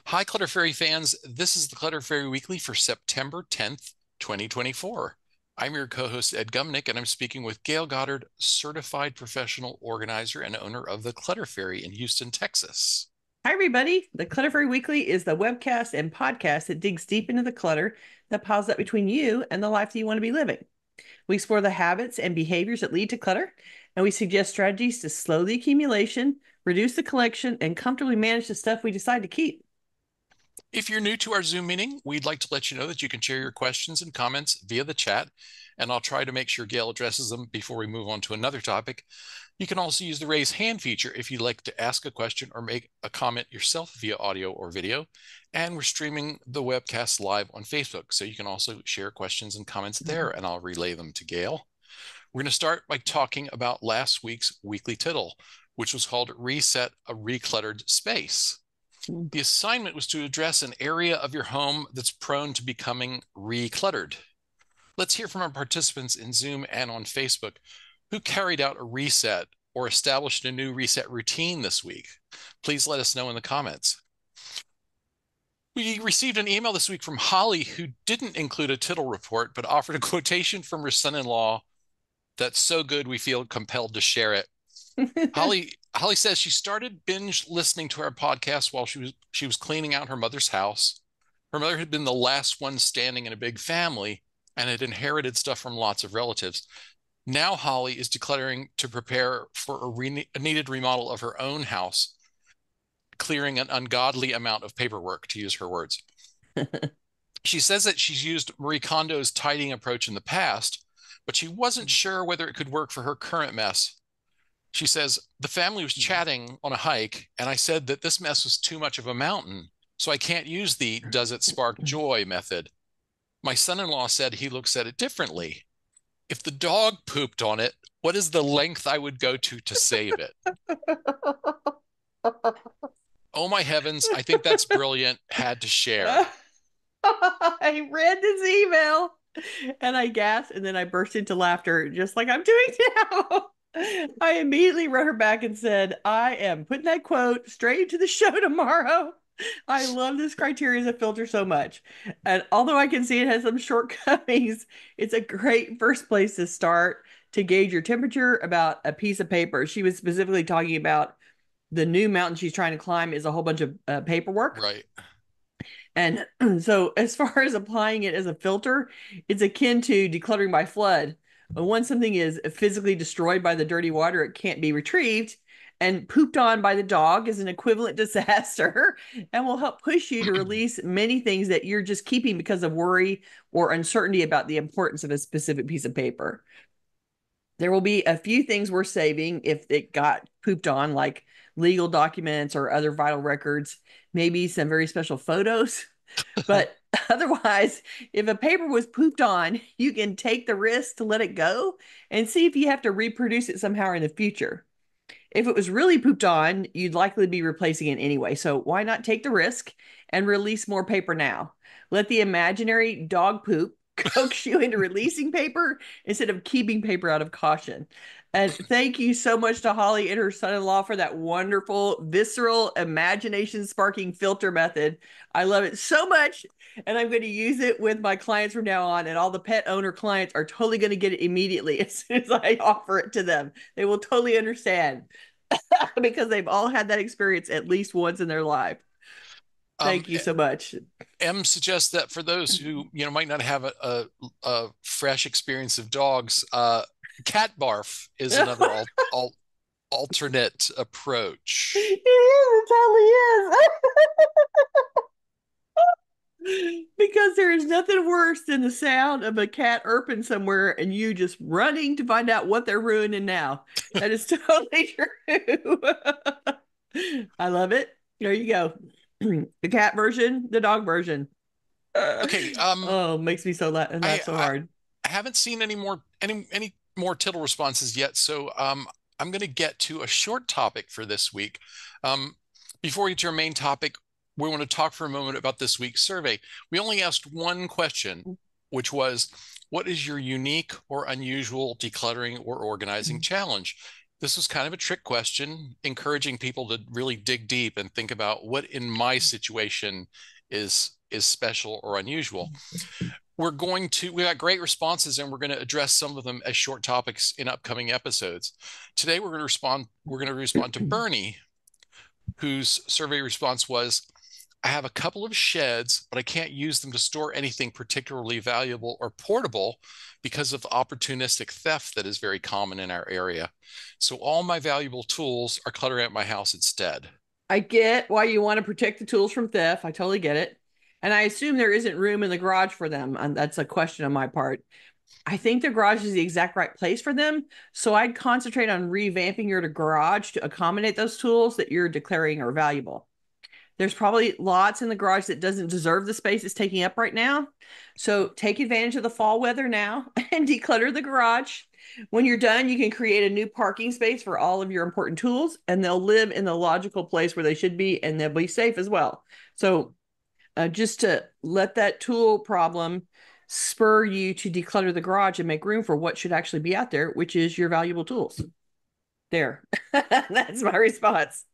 Hi, Clutter Fairy fans. This is the Clutter Fairy Weekly for September 10th, 2024. I'm your co-host, Ed Gumnick, and I'm speaking with Gayle Goddard, certified professional organizer and owner of the Clutter Fairy in Houston, Texas. Hi, everybody. The Clutter Fairy Weekly is the webcast and podcast that digs deep into the clutter that piles up between you and the life that you want to be living. We explore the habits and behaviors that lead to clutter, and we suggest strategies to slow the accumulation, reduce the collection, and comfortably manage the stuff we decide to keep. If you're new to our Zoom meeting, we'd like to let you know that you can share your questions and comments via the chat, and I'll try to make sure Gayle addresses them before we move on to another topic. You can also use the raise hand feature if you'd like to ask a question or make a comment yourself via audio or video. And we're streaming the webcast live on Facebook, so you can also share questions and comments there, and I'll relay them to Gayle. We're going to start by talking about last week's Weekly Tittle, which was called Reset a Recluttered Space. The assignment was to address an area of your home that's prone to becoming recluttered. Let's hear from our participants in Zoom and on Facebook who carried out a reset or established a new reset routine this week. Please let us know in the comments. We received an email this week from Holly, who didn't include a tittle report, but offered a quotation from her son-in-law that's so good we feel compelled to share it. Holly says she started binge listening to our podcast while she was cleaning out her mother's house. Her mother had been the last one standing in a big family and had inherited stuff from lots of relatives. Now Holly is decluttering to prepare for a needed remodel of her own house, clearing an ungodly amount of paperwork, to use her words. She says that she's used Marie Kondo's tidying approach in the past, but she wasn't sure whether it could work for her current mess. She says, the family was chatting on a hike, and I said that this mess was too much of a mountain, so I can't use the does it spark joy method. My son-in-law said he looks at it differently. If the dog pooped on it, what is the length I would go to save it? Oh my heavens, I think that's brilliant. Had to share. I read this email and I gasped and then I burst into laughter, just like I'm doing now. I immediately wrote her back and said, I am putting that quote straight into the show tomorrow. I love this criteria as a filter so much. And although I can see it has some shortcomings, it's a great first place to start to gauge your temperature about a piece of paper. She was specifically talking about the new mountain she's trying to climb is a whole bunch of paperwork. Right. And so, as far as applying it as a filter, it's akin to decluttering by flood. Once something is physically destroyed by the dirty water, it can't be retrieved. And pooped on by the dog is an equivalent disaster and will help push you to release many things that you're just keeping because of worry or uncertainty about the importance of a specific piece of paper. There will be a few things we're saving if it got pooped on, like legal documents or other vital records, maybe some very special photos. But otherwise, if a paper was pooped on, you can take the risk to let it go and see if you have to reproduce it somehow in the future. If it was really pooped on, you'd likely be replacing it anyway. So why not take the risk and release more paper now? Let the imaginary dog poop coax you into releasing paper instead of keeping paper out of caution. And thank you so much to Holly and her son-in-law for that wonderful, visceral, imagination-sparking filter method. I love it so much, and I'm going to use it with my clients from now on. And all the pet owner clients are totally going to get it immediately as soon as I offer it to them. They will totally understand because they've all had that experience at least once in their life. Um, Thank you so much. M suggests that for those who might not have a fresh experience of dogs, cat barf is another alternate approach. It is, it totally is. Because there is nothing worse than the sound of a cat erping somewhere and you just running to find out what they're ruining now. That is totally true. I love it. There you go. The cat version, the dog version. Okay, Oh, makes me so laugh so I hard. haven't seen any more tittle responses yet, so I'm going to get to a short topic for this week. Um, Before we get to our main topic, we want to talk for a moment about this week's survey. We only asked one question, which was, what is your unique or unusual decluttering or organizing challenge? This was kind of a trick question, encouraging people to really dig deep and think about what in my situation is special or unusual. We got great responses and we're going to address some of them as short topics in upcoming episodes. Today we're going to respond to Bernie, whose survey response was, I have a couple of sheds, but I can't use them to store anything particularly valuable or portable because of opportunistic theft that is very common in our area. So all my valuable tools are cluttering at my house instead. I get why you want to protect the tools from theft. I totally get it. And I assume there isn't room in the garage for them. And that's a question on my part. I think the garage is the exact right place for them. So I'd concentrate on revamping your garage to accommodate those tools that you're declaring are valuable. There's probably lots in the garage that doesn't deserve the space it's taking up right now. So take advantage of the fall weather now and declutter the garage. When you're done, you can create a new parking space for all of your important tools, and they'll live in the logical place where they should be, and they'll be safe as well. So just to let that tool problem spur you to declutter the garage and make room for what should actually be out there, which is your valuable tools. There. That's my response.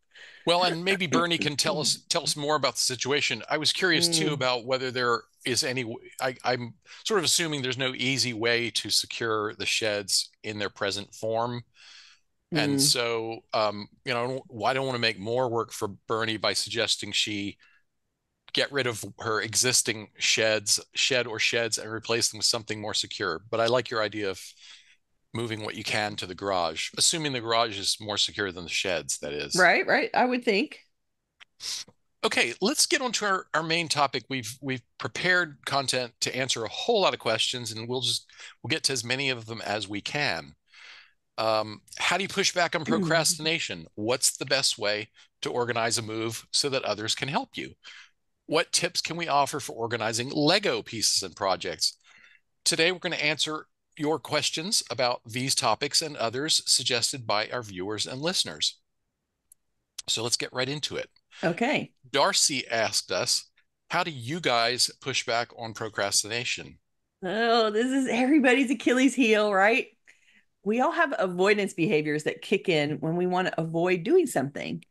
Well, and maybe Bernie can tell us more about the situation. I was curious too Mm, about whether there is any. I'm sort of assuming there's no easy way to secure the sheds in their present form. And mm. so, I don't want to make more work for Bernie by suggesting she get rid of her existing shed or sheds and replace them with something more secure. But I like your idea of moving what you can to the garage, assuming the garage is more secure than the sheds, that is. Right, right. I would think. Okay, let's get on to our main topic. We've prepared content to answer a whole lot of questions, and we'll get to as many of them as we can. How do you push back on procrastination? What's the best way to organize a move so that others can help you? What tips can we offer for organizing Lego pieces and projects? Today, we're going to answer your questions about these topics and others suggested by our viewers and listeners. So let's get right into it. Okay. Darcy asked us, how do you guys push back on procrastination? Oh, this is everybody's Achilles heel, right? We all have avoidance behaviors that kick in when we want to avoid doing something.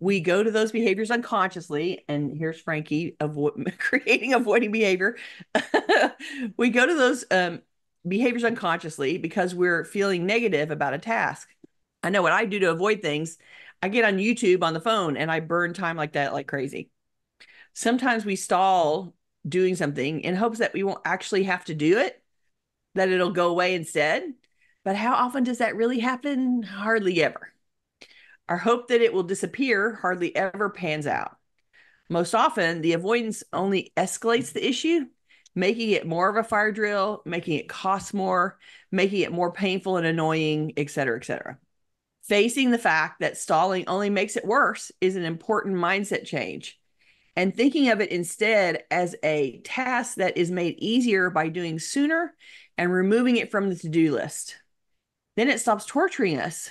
We go to those behaviors unconsciously, and here's Frankie creating avoiding behavior. We go to those behaviors unconsciously because we're feeling negative about a task. I know what I do to avoid things. I get on YouTube on the phone and I burn time like that like crazy. Sometimes we stall doing something in hopes that we won't actually have to do it, that it'll go away instead. But how often does that really happen? Hardly ever. Our hope that it will disappear hardly ever pans out. Most often, the avoidance only escalates the issue, making it more of a fire drill, making it cost more, making it more painful and annoying, et cetera, et cetera. Facing the fact that stalling only makes it worse is an important mindset change. And thinking of it instead as a task that is made easier by doing sooner and removing it from the to-do list. Then it stops torturing us.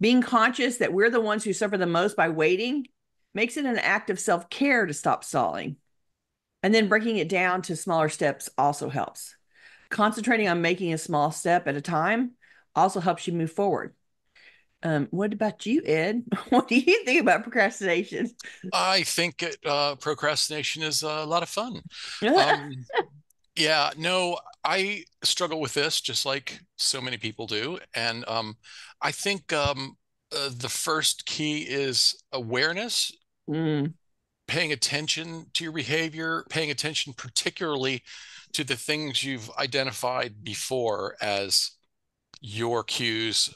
Being conscious that we're the ones who suffer the most by waiting makes it an act of self-care to stop stalling. And then breaking it down to smaller steps also helps. Concentrating on making a small step at a time also helps you move forward. What about you, Ed? What do you think about procrastination? I think procrastination is a lot of fun. Um, yeah, no, I struggle with this just like so many people do. And I think the first key is awareness, Mm, paying attention to your behavior, paying attention particularly to the things you've identified before as your cues,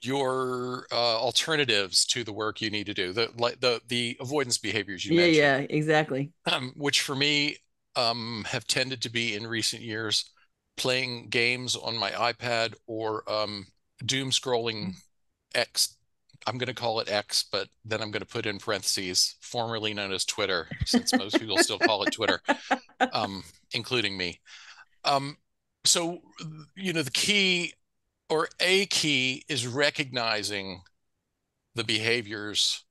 your alternatives to the work you need to do, the avoidance behaviors you yeah, mentioned, yeah, exactly. which for me have tended to be in recent years playing games on my iPad or doom scrolling X. I'm going to call it X, but then I'm going to put in parentheses, formerly known as Twitter, since most people still call it Twitter, including me. Um, so, the key or a key is recognizing the behaviors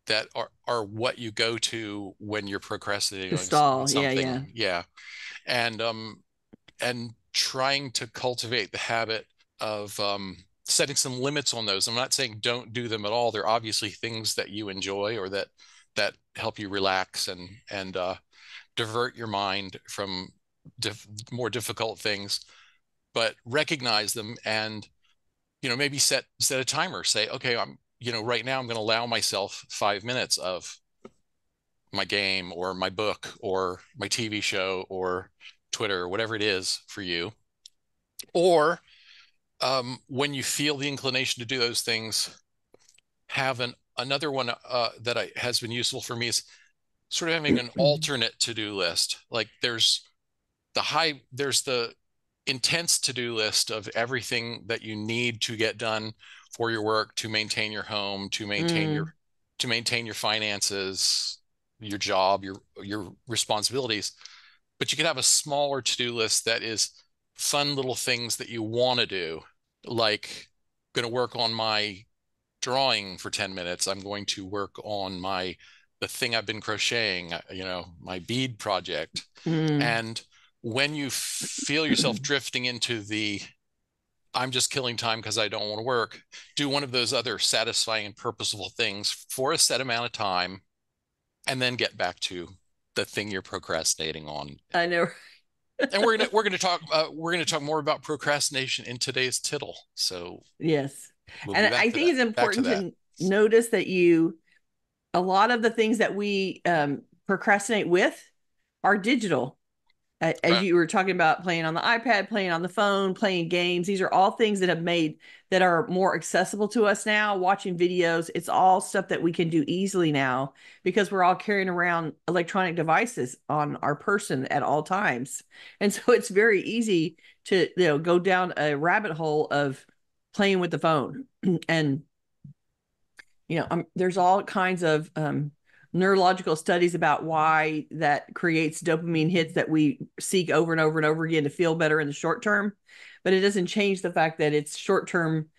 that are what you go to when you're To procrastinating on stall. Yeah, yeah. something. Yeah. And trying to cultivate the habit of setting some limits on those. I'm not saying don't do them at all. They're obviously things that you enjoy or that help you relax and divert your mind from more difficult things, but recognize them and maybe set a timer. Say, okay, right now I'm going to allow myself 5 minutes of my game or my book or my TV show or Twitter or whatever it is for you. Or when you feel the inclination to do those things, have another one has been useful for me is sort of having an alternate to-do list. Like there's the intense to-do list of everything that you need to get done for your work, to maintain your home, Mm, to maintain your finances, your job, your responsibilities. But you could have a smaller to-do list that is fun little things that you want to do, like going to work on my drawing for 10 minutes. I'm going to work on the thing I've been crocheting, my bead project. mm. And when you feel yourself drifting into I'm just killing time because I don't want to work, do one of those other satisfying and purposeful things for a set amount of time, and then get back to the thing you're procrastinating on. I know. And we're gonna talk more about procrastination in today's tittle. So Yes. we'll be And I think it's back to important that. to notice that a lot of the things that we procrastinate with are digital. As Right. you were talking about playing on the iPad, playing on the phone, playing games, these are all things that are more accessible to us now. Watching videos, it's all stuff that we can do easily now because we're all carrying around electronic devices on our person at all times. And so it's very easy to go down a rabbit hole of playing with the phone. And there's all kinds of neurological studies about why that creates dopamine hits that we seek over and over and over again to feel better in the short term. But it doesn't change the fact that it's short term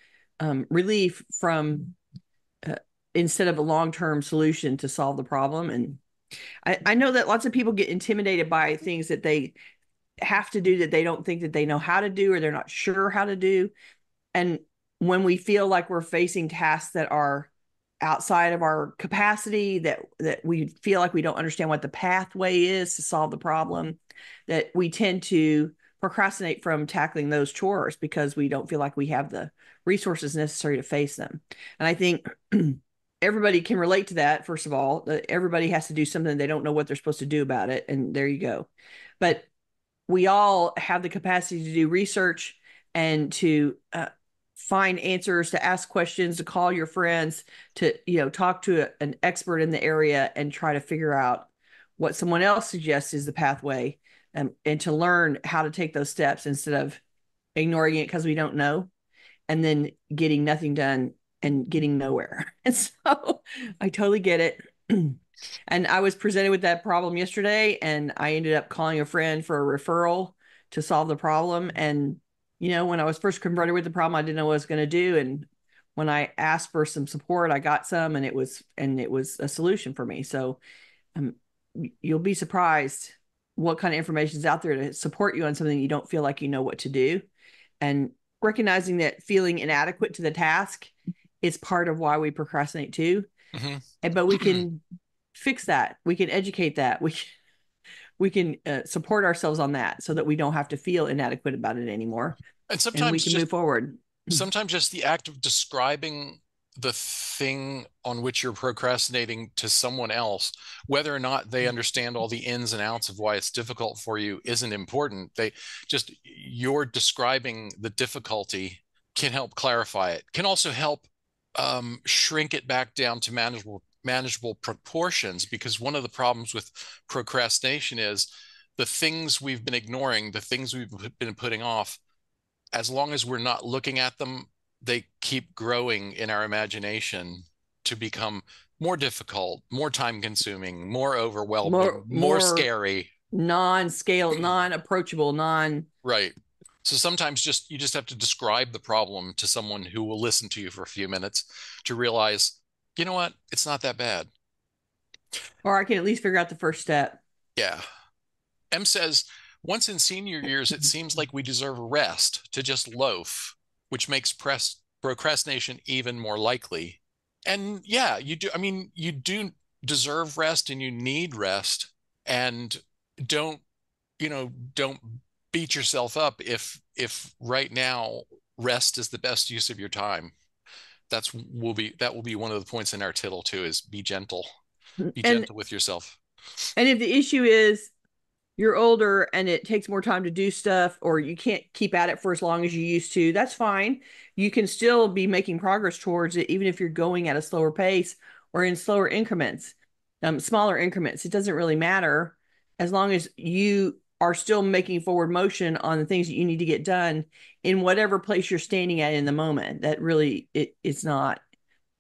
relief from uh, instead of a long term solution to solve the problem. And I know that lots of people get intimidated by things that they have to do that they don't think that they know how to do or they're not sure how to do. And when we feel like we're facing tasks that are outside of our capacity, that we feel like we don't understand what the pathway is to solve the problem, that we tend to procrastinate from tackling those chores because we don't feel like we have the resources necessary to face them. And I think everybody can relate to that. First of all, everybody has to do something, they don't know what they're supposed to do about it, and there you go. But we all have the capacity to do research and to find answers, to ask questions, to call your friends, to talk to an expert in the area and try to figure out what someone else suggests is the pathway, and to learn how to take those steps instead of ignoring it because we don't know and then getting nothing done and getting nowhere. And so I totally get it. And I was presented with that problem yesterday, and I ended up calling a friend for a referral to solve the problem. And, when I was first confronted with the problem, I didn't know what I was going to do. And when I asked for some support, I got some, and it was a solution for me. So um, you'll be surprised what kind of information is out there to support you on something you don't feel like you know what to do. And recognizing that feeling inadequate to the task is part of why we procrastinate too. But we Mm-hmm. can fix that. We can educate that. We can support ourselves on that so that we don't have to feel inadequate about it anymore, And and we can move forward. sometimes just the act of describing the thing on which you're procrastinating to someone else, whether or not they understand all the ins and outs of why it's difficult for you, isn't important. You're describing the difficulty can help clarify it, can also help shrink it back down to manageable proportions. Because one of the problems with procrastination is the things we've been ignoring, the things we've been putting off, as long as we're not looking at them, they keep growing in our imagination to become more difficult, more time consuming, more overwhelming, more More scary. non-scale, non-approachable, non. Right. So sometimes you just have to describe the problem to someone who will listen to you for a few minutes to realize, you know what? It's not that bad. Or I can at least figure out the first step. Yeah. M says, once in senior years, it seems like we deserve a rest to just loaf, which makes procrastination even more likely. And yeah, you do. I mean, you do deserve rest and you need rest. And don't, don't beat yourself up if right now rest is the best use of your time. That will be one of the points in our tittle too, is be gentle. Be And gentle with yourself. if the issue is you're older and it takes more time to do stuff, or you can't keep at it for as long as you used to, that's fine. You can still be making progress towards it, even if you're going at a slower pace or in slower increments, smaller increments. It doesn't really matter as long as you are still making forward motion on the things that you need to get done in whatever place you're standing at in the moment. That really, it's not,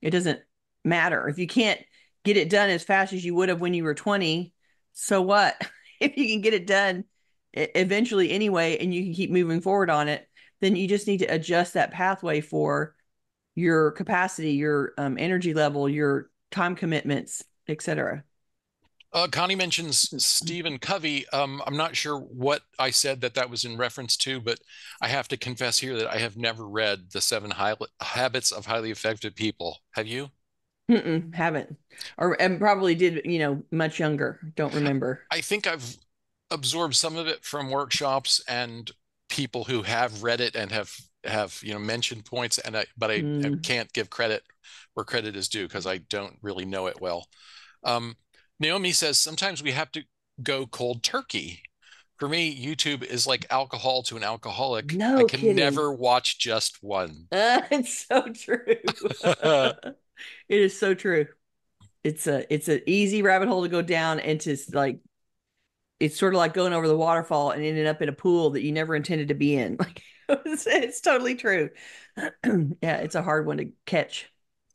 it doesn't matter. If you can't get it done as fast as you would have when you were 20, so what? If you can get it done eventually anyway, and you can keep moving forward on it, then you just need to adjust that pathway for your capacity, your energy level, your time commitments, etc. Connie mentions Stephen Covey. I'm not sure what I said that was in reference to, but I have to confess here that I have never read The Habits of Highly Effective People. Have you? Haven't, or and probably did, much younger. Don't remember. I think I've absorbed some of it from workshops and people who have read it and have mentioned points, and I Mm. can't give credit where credit is due because I don't really know it well. Um, Naomi says sometimes we have to go cold turkey. For me, YouTube is like alcohol to an alcoholic. I No can kidding. never watch just one. It's so true. It is so true. It's an easy rabbit hole to go down, and to like, it's sort of like going over the waterfall and ending up in a pool that you never intended to be in. Like, it's totally true. Yeah, it's a hard one to catch.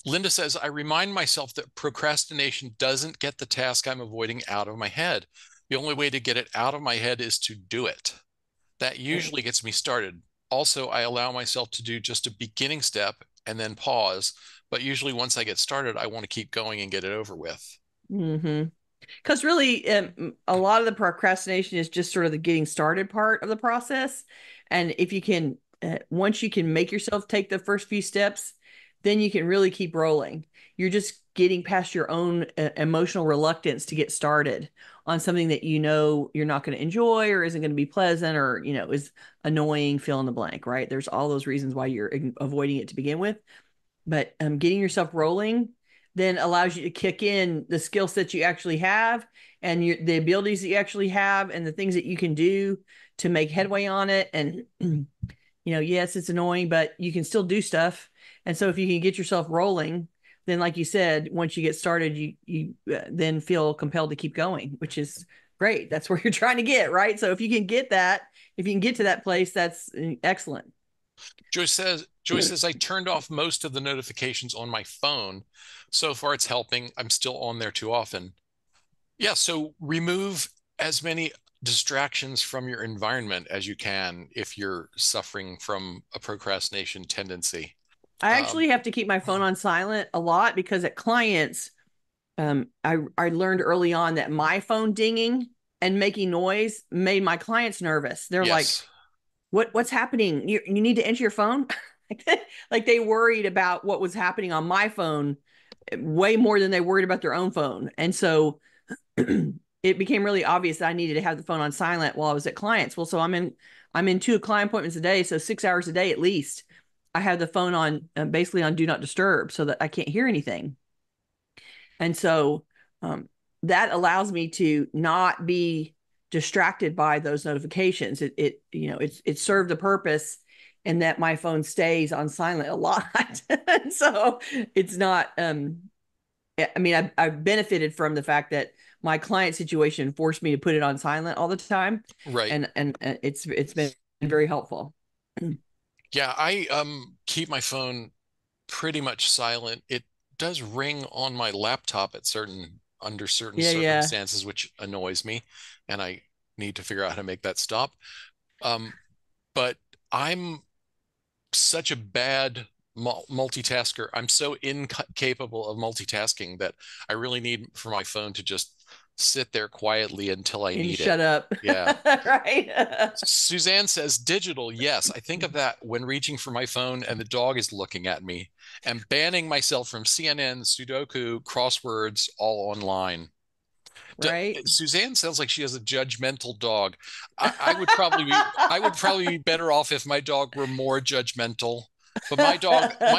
Linda says, I remind myself that procrastination doesn't get the task I'm avoiding out of my head. The only way to get it out of my head is to do it. That usually gets me started. Also, I allow myself to do just a beginning step and then pause. But usually, once I get started, I want to keep going and get it over with. Mm-hmm. Because really, a lot of the procrastination is just sort of the getting started part of the process. And if you can, once you can make yourself take the first few steps, then you can really keep rolling. You're just getting past your own emotional reluctance to get started on something that you're not going to enjoy, or isn't going to be pleasant, or is annoying, fill in the blank, right? There's all those reasons why you're avoiding it to begin with. But getting yourself rolling then allows you to kick in the skill sets you actually have, and the abilities that you actually have, and the things that you can do to make headway on it. And yes, it's annoying, but you can still do stuff. And so if you can get yourself rolling, then like you said, once you get started, you then feel compelled to keep going, which is great. That's where you're trying to get, right? So if you can get that, if you can get to that place, that's excellent. Joyce says I turned off most of the notifications on my phone. So far it's helping. I'm still on there too often. Yeah, so remove as many distractions from your environment as you can if you're suffering from a procrastination tendency. I Um, actually have to keep my phone on silent a lot, because at clients, I learned early on that my phone dinging and making noise made my clients nervous. They're like, yes, what's happening? You need to enter your phone. Like they worried about what was happening on my phone way more than they worried about their own phone. And so it became really obvious that I needed to have the phone on silent while I was at clients. Well, so I'm in two client appointments a day, so 6 hours a day at least. I have the phone on, basically on do not disturb, so that I can't hear anything. And so um, that allows me to not be distracted by those notifications. It served the purpose in that my phone stays on silent a lot. So it's not, I mean, I've benefited from the fact that my client situation forced me to put it on silent all the time. right. And it's been very helpful. Yeah, I keep my phone pretty much silent. It does ring on my laptop at under certain Yeah, yeah. circumstances, which annoys me, and I need to figure out how to make that stop. Um, but I'm such a bad multitasker. I'm so incapable of multitasking that I really need for my phone to just sit there quietly until I And need it. shut up. Yeah. Right. Suzanne says digital. Yes, I think of that when reaching for my phone and the dog is looking at me, and banning myself from CNN, Sudoku, crosswords, all online. D- Right. Suzanne sounds like she has a judgmental dog. I would probably be better off if my dog were more judgmental. But my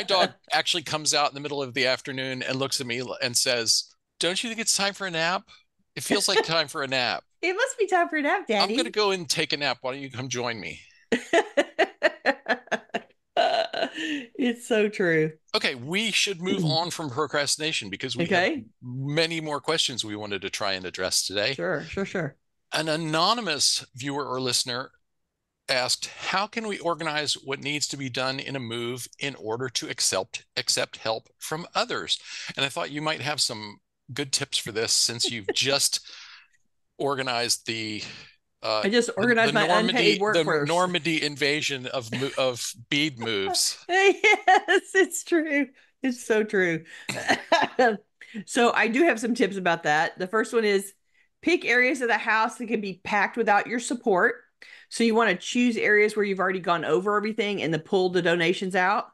dog actually comes out in the middle of the afternoon and looks at me and says, "Don't you think it's time for a nap? It feels like time for a nap. It must be time for a nap, I'm going to Daddy. go and take a nap. Why don't you come join me?" It's so true. Okay, we should move on from procrastination because we have Okay. many more questions we wanted to try and address today. Sure, sure, sure. An anonymous viewer or listener asked, how can we organize what needs to be done in a move in order to accept help from others? And I thought you might have some good tips for this since you've just organized uh, I just organized my unpaid The workforce. Normandy invasion of bead moves. Yes, it's true. It's so true. So I do have some tips about that. The first one is pick areas of the house that can be packed without your support. So you want to choose areas where you've already gone over everything and then pull the donations out.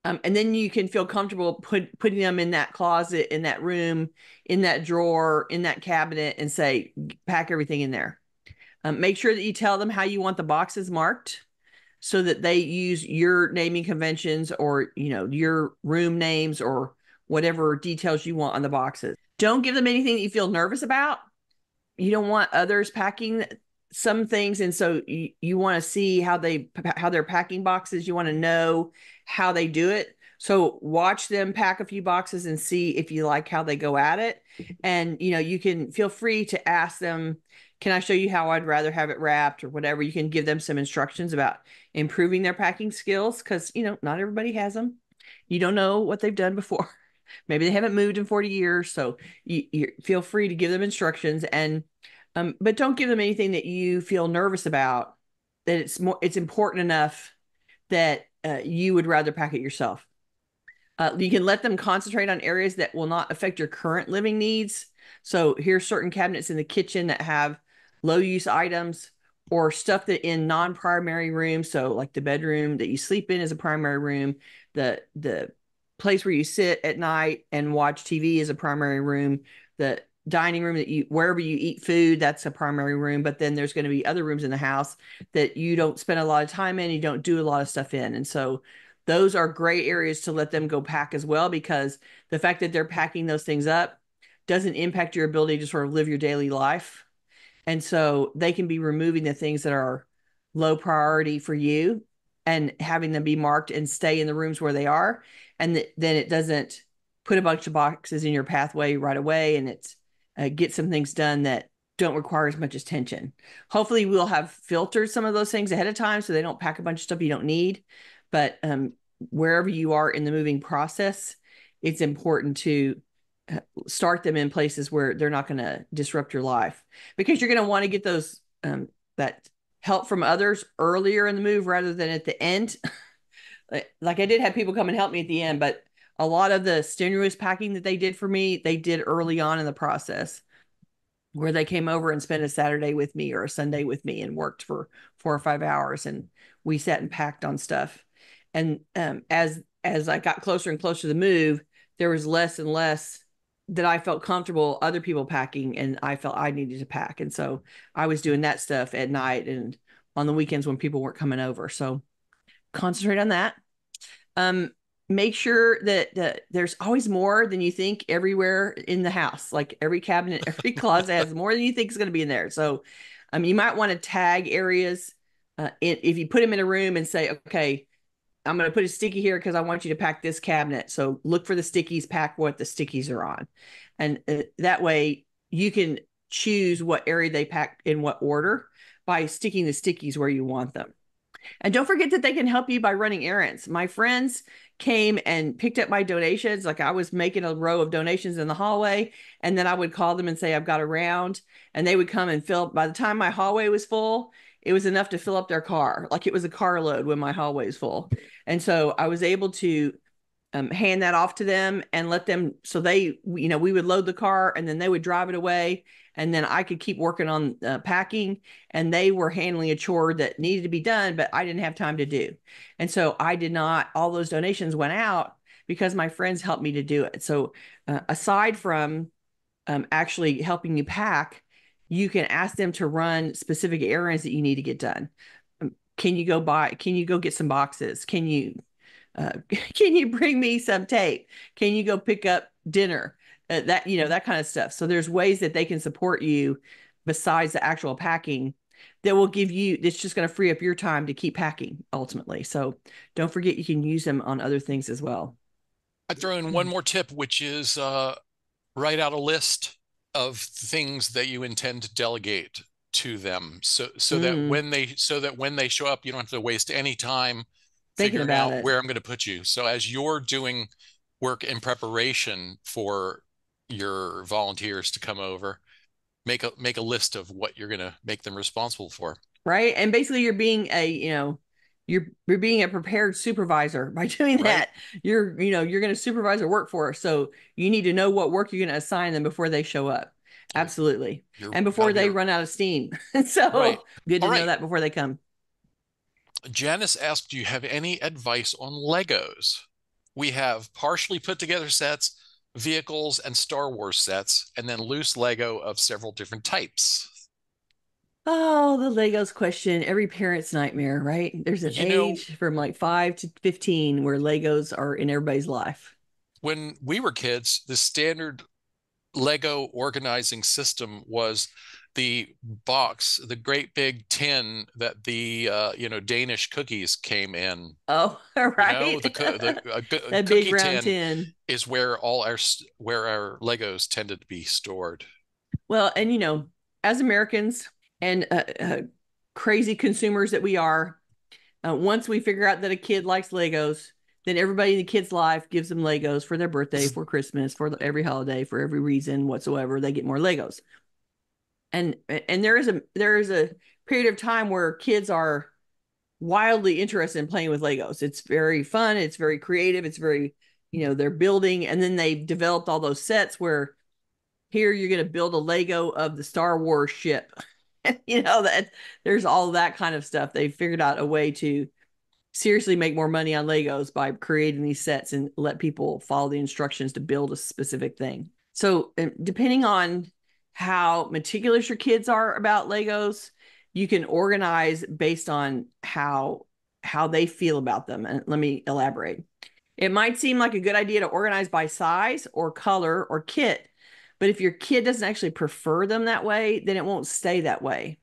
And then you can feel comfortable putting them in that closet, in that room, in that drawer, in that cabinet, and say, pack everything in there. Make sure that you tell them how you want the boxes marked so that they use your naming conventions or, your room names or whatever details you want on the boxes. Don't give them anything that you feel nervous about. You don't want others packing some things, and so you want to see how they're packing boxes. You want to know how they do it. So watch them pack a few boxes and see if you like how they go at it. And you can feel free to ask them, can I show you how I'd rather have it wrapped or whatever? You can give them some instructions about improving their packing skills because not everybody has them. You don't know what they've done before. Maybe they haven't moved in 40 years, so you feel free to give them instructions, and but don't give them anything that you feel nervous about, that it's important enough that you would rather pack it yourself. You can let them concentrate on areas that will not affect your current living needs. So here's certain cabinets in the kitchen that have low use items or stuff that in non-primary rooms. So like the bedroom that you sleep in is a primary room. The place where you sit at night and watch TV is a primary room. The dining room that wherever you eat food, that's a primary room. But then there's going to be other rooms in the house that you don't spend a lot of time in, you don't do a lot of stuff in. And so those are great areas to let them go pack as well, because the fact that they're packing those things up doesn't impact your ability to sort of live your daily life. And so they can be removing the things that are low priority for you and having them be marked and stay in the rooms where they are. And then it doesn't put a bunch of boxes in your pathway right away, and it's get some things done that don't require as much attention. Hopefully we'll have filtered some of those things ahead of time so they don't pack a bunch of stuff you don't need. But wherever you are in the moving process, it's important to start them in places where they're not going to disrupt your life, because you're going to want to get those that help from others earlier in the move rather than at the end. Like I did have people come and help me at the end, but a lot of the strenuous packing that they did for me, they did early on in the process, where they came over and spent a Saturday with me or a Sunday with me and worked for 4 or 5 hours, and we sat and packed on stuff. And as I got closer and closer to the move, there was less and less that I felt comfortable other people packing, and I felt I needed to pack. And so I was doing that stuff at night and on the weekends when people weren't coming over. So concentrate on that. Um, Make sure that there's always more than you think everywhere in the house. Like every cabinet, every closet has more than you think is going to be in there. So you might want to tag areas. If you put them in a room and say, okay, I'm going to put a sticky here because I want you to pack this cabinet. So look for the stickies, pack what the stickies are on. And that way you can choose what area they pack in what order by sticking the stickies where you want them. And don't forget that they can help you by running errands. My friends came and picked up my donations. Like I was making a row of donations in the hallway, and then I would call them and say, I've got a round. And they would come and fill. By the time my hallway was full, it was enough to fill up their car. Like it was a carload when my hallway was full. And so I was able to hand that off to them and let them, so they, we would load the car and then they would drive it away. And then I could keep working on packing, and they were handling a chore that needed to be done, but I didn't have time to do. And so I did not, all those donations went out because my friends helped me to do it. So aside from actually helping you pack, you can ask them to run specific errands that you need to get done. Can you go get some boxes? Can you bring me some tape? Can you go pick up dinner? That kind of stuff. So there's ways that they can support you besides the actual packing that will give you, it's just going to free up your time to keep packing ultimately. So don't forget you can use them on other things as well. I'd throw in one more tip, which is write out a list of things that you intend to delegate to them, so that Mm, when they show up, you don't have to waste any time thinking figuring about out it. where I'm going to put you. So as you're doing work in preparation for your volunteers to come over, make a list of what you're going to make them responsible for. Right. And basically you're being you're being a prepared supervisor by doing Right? that. You're going to supervise a workforce. So you need to know what work you're going to assign them before they show up. Absolutely. You're And got to before be they run out of steam. right. So good All to know right. that before they come. Janice asked, do you have any advice on Legos? We have partially put together sets, vehicles, and Star Wars sets, and then loose Lego of several different types. Oh, the Legos question, every parent's nightmare, right? There's an You know, age from like 5 to 15 where Legos are in everybody's life. when we were kids, the standard Lego organizing system was the box, the great big tin that the Danish cookies came in. Oh, You know, right. a That big cookie round tin tin. is where our Legos tended to be stored. Well, and as Americans and crazy consumers that we are, once we figure out that a kid likes Legos, then everybody in the kid's life gives them Legos for their birthday, for Christmas, for every holiday, for every reason whatsoever. They get more Legos, and there is a period of time where kids are wildly interested in playing with Legos. It's very fun. It's very creative. It's very, they're building, and then they've developed all those sets where here you're going to build a Lego of the Star Wars ship. That there's all that kind of stuff. They figured out a way to seriously make more money on Legos by creating these sets and let people follow the instructions to build a specific thing. So, depending on how meticulous your kids are about Legos, you can organize based on how they feel about them. And let me elaborate. It might seem like a good idea to organize by size or color or kit, but if your kid doesn't actually prefer them that way, then it won't stay that way.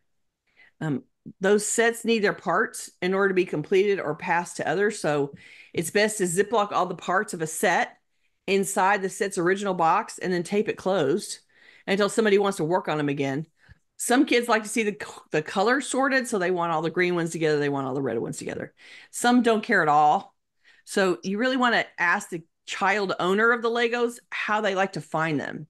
Um, those sets need their parts in order to be completed or passed to others. So it's best to ziplock all the parts of a set inside the set's original box and then tape it closed until somebody wants to work on them again. Some kids like to see the colors sorted, so they want all the green ones together, they want all the red ones together. Some don't care at all. So you really want to ask the child owner of the Legos how they like to find them.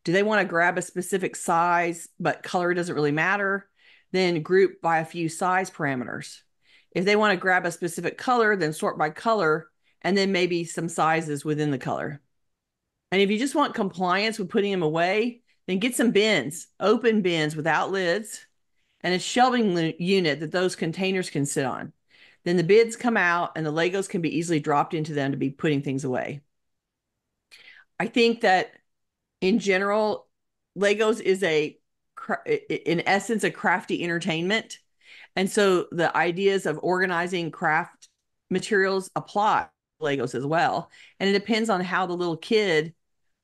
Do they want to grab a specific size, but color doesn't really matter? Then group by a few size parameters. If they want to grab a specific color, then sort by color and then maybe some sizes within the color. And if you just want compliance with putting them away, then get some bins, open bins without lids, and a shelving unit that those containers can sit on. Then the bids come out and the Legos can be easily dropped into them to be putting things away. I think that in general, Legos is in essence, a crafty entertainment. And so the ideas of organizing craft materials apply to Legos as well. And it depends on how the little kid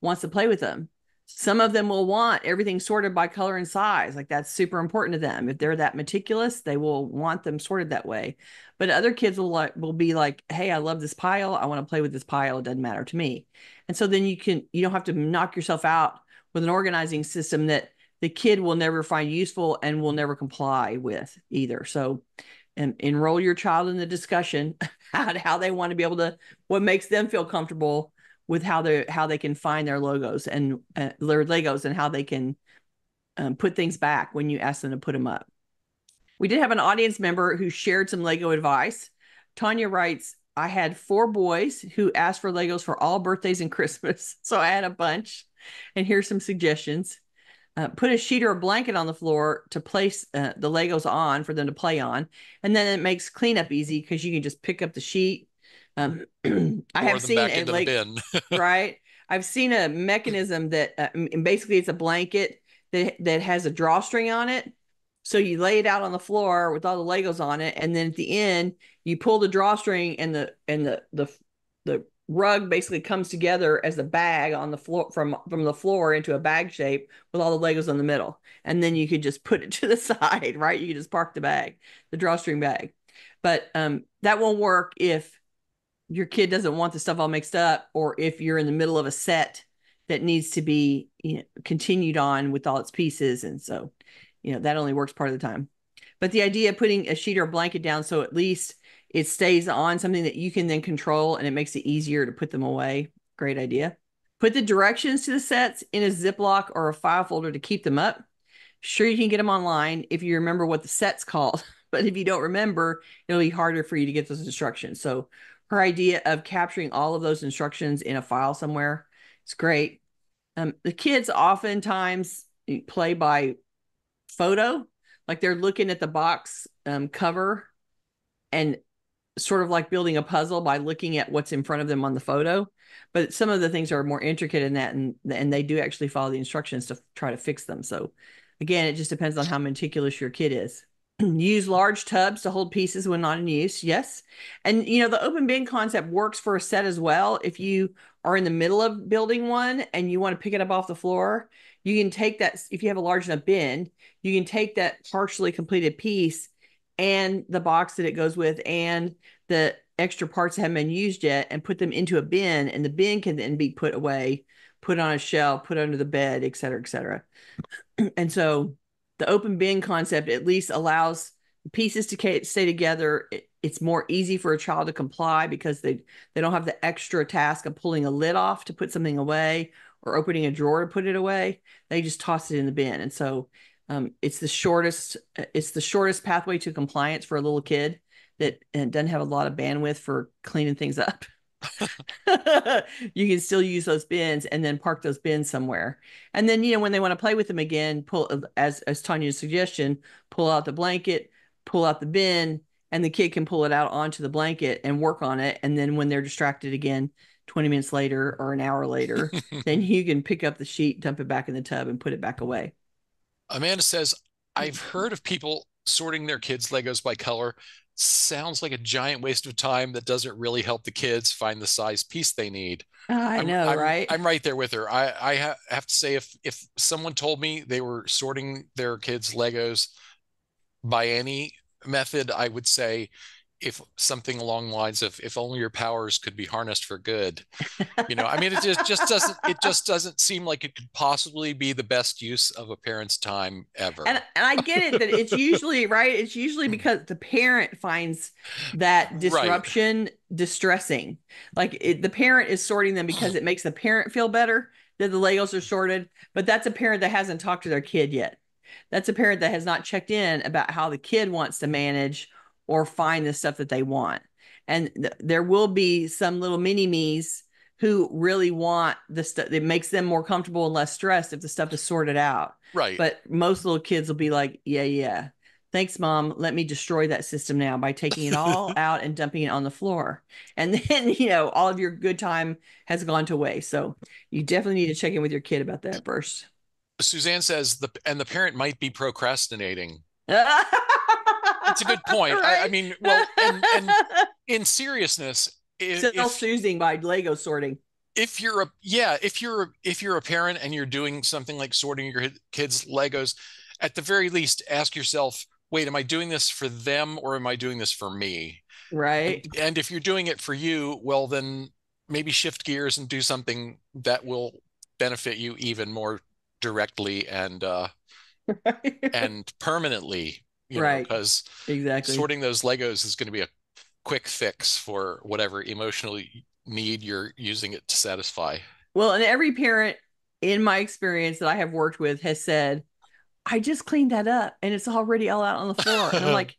wants to play with them. Some of them will want everything sorted by color and size. Like that's super important to them. If they're that meticulous, they will want them sorted that way. But other kids will be like, "Hey, I love this pile. I want to play with this pile. It doesn't matter to me." And so then you don't have to knock yourself out with an organizing system that the kid will never find useful and will never comply with either. So enroll your child in the discussion how they want to be able to, what makes them feel comfortable with how they can find their logos and their Legos and how they can put things back when you ask them to put them up. We did have an audience member who shared some Lego advice. Tanya writes, I had 4 boys who asked for Legos for all birthdays and Christmas. So I had a bunch. And here's some suggestions. Put a sheet or a blanket on the floor to place the Legos on for them to play on. And then it makes cleanup easy because you can just pick up the sheet. I Throw have them seen back a into the like, bin. right? I've seen a mechanism that basically it's a blanket that has a drawstring on it. So you lay it out on the floor with all the Legos on it, and then at the end you pull the drawstring, and the rug basically comes together as a bag on the floor from the floor into a bag shape with all the Legos in the middle. And then you could just put it to the side, right? You could just park the bag, the drawstring bag. But that won't work if your kid doesn't want the stuff all mixed up, or if you're in the middle of a set that needs to be, continued on with all its pieces. And so, that only works part of the time. But the idea of putting a sheet or a blanket down so at least it stays on something that you can then control and it makes it easier to put them away. Great idea. Put the directions to the sets in a Ziploc or a file folder to keep them up. Sure, you can get them online if you remember what the set's called, but if you don't remember, it'll be harder for you to get those instructions. So her idea of capturing all of those instructions in a file somewhere is great. The kids oftentimes play by photo, like they're looking at the box cover and sort of like building a puzzle by looking at what's in front of them on the photo. But some of the things are more intricate in that, and they do actually follow the instructions to try to fix them. So again, it just depends on how meticulous your kid is. Use large tubs to hold pieces when not in use. Yes. And the open bin concept works for a set as well. If you are in the middle of building one and you want to pick it up off the floor, you can take that. If you have a large enough bin, you can take that partially completed piece and the box that it goes with and the extra parts that haven't been used yet and put them into a bin, and the bin can then be put away, put on a shelf, put under the bed, et cetera, et cetera. And so the open bin concept at least allows pieces to stay together. It's more easy for a child to comply because they don't have the extra task of pulling a lid off to put something away or opening a drawer to put it away. They just toss it in the bin. And so it's the shortest pathway to compliance for a little kid that doesn't have a lot of bandwidth for cleaning things up. You can still use those bins and then park those bins somewhere. And then, when they want to play with them again, pull, as Tanya's suggestion, pull out the blanket, pull out the bin, and the kid can pull it out onto the blanket and work on it. And then when they're distracted again, 20 minutes later or an hour later, then you can pick up the sheet, dump it back in the tub, and put it back away. Amanda says, I've heard of people sorting their kids' Legos by color. Sounds like a giant waste of time that doesn't really help the kids find the size piece they need. I I'm know, I'm right? I'm right there with her. I have to say, if someone told me they were sorting their kids' Legos by any method, I would say if something along the lines of if only your powers could be harnessed for good. I mean, it just doesn't seem like it could possibly be the best use of a parent's time and ever. and I get it that it's usually right. It's usually because the parent finds that Right. disruption distressing. Like the parent is sorting them because it makes the parent feel better that the Legos are sorted. But that's a parent that hasn't talked to their kid yet. That's a parent that has not checked in about how the kid wants to manage or find the stuff that they want. And there will be some little mini me's who really want the stuff that makes them more comfortable and less stressed if the stuff is sorted out. Right. But most little kids will be like, yeah, yeah. Thanks, mom. Let me destroy that system now by taking it all out and dumping it on the floor. And then, all of your good time has gone to waste. So you definitely need to check in with your kid about that first. Suzanne says the parent might be procrastinating. Right? It's a good point. I mean, well, and in seriousness, Self-soothing by Lego sorting. if you're a yeah, if you're a parent and you're doing something like sorting your kids' Legos, at the very least, ask yourself, wait, am I doing this for them or am I doing this for me? And Right. and if you're doing it for you, well, then maybe shift gears and do something that will benefit you even more directly and permanently, Right. because Exactly. sorting those Legos is going to be a quick fix for whatever emotional need you're using it to satisfy. Well, and every parent in my experience that I have worked with has said, I just cleaned that up and it's already all out on the floor. And I'm like,